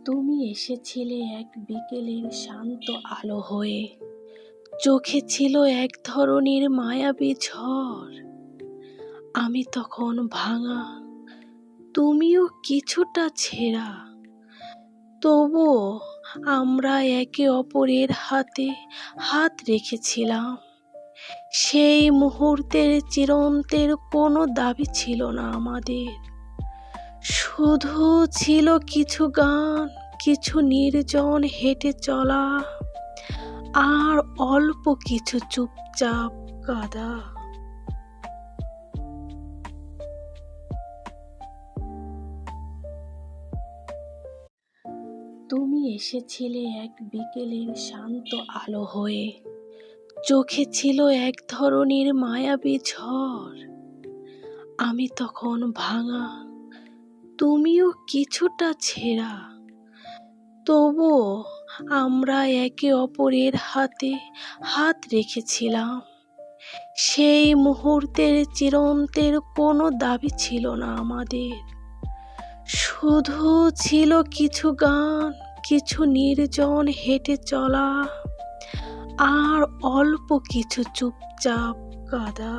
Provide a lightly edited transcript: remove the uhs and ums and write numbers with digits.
তুমি এসেছিলে এক বিকেলের শান্ত আলো হয়ে, চোখে ছিল এক ধরনের মায়াবী ঝড়। আমি তখন ভাঙা, তুমিও কিছুটা ছেঁড়া, তবুও আমরা একে অপরের হাতে হাত রেখেছিলাম। সেই মুহূর্তের চিরন্তের কোনো দাবি ছিল না আমাদের, শুধু ছিল কিছু গান, কিছু নির্জন হেঁটে চলা, আর অল্প কিছু চুপচাপ কাঁদা। তুমি এসেছিলে এক বিকেলের শান্ত আলো হয়ে, চোখে ছিল এক ধরনের মায়াবী ঝড়। আমি তখন ভাঙা, তুমিও কিছুটা ছেঁড়া, তবুও আমরা একে অপরের হাতে হাত রেখেছিলাম। সেই মুহূর্তের চিরন্তের কোনো দাবি ছিল না আমাদের, শুধু ছিল কিছু গান, কিছু নির্জন হেঁটে চলা, আর অল্প কিছু চুপচাপ কাঁদা।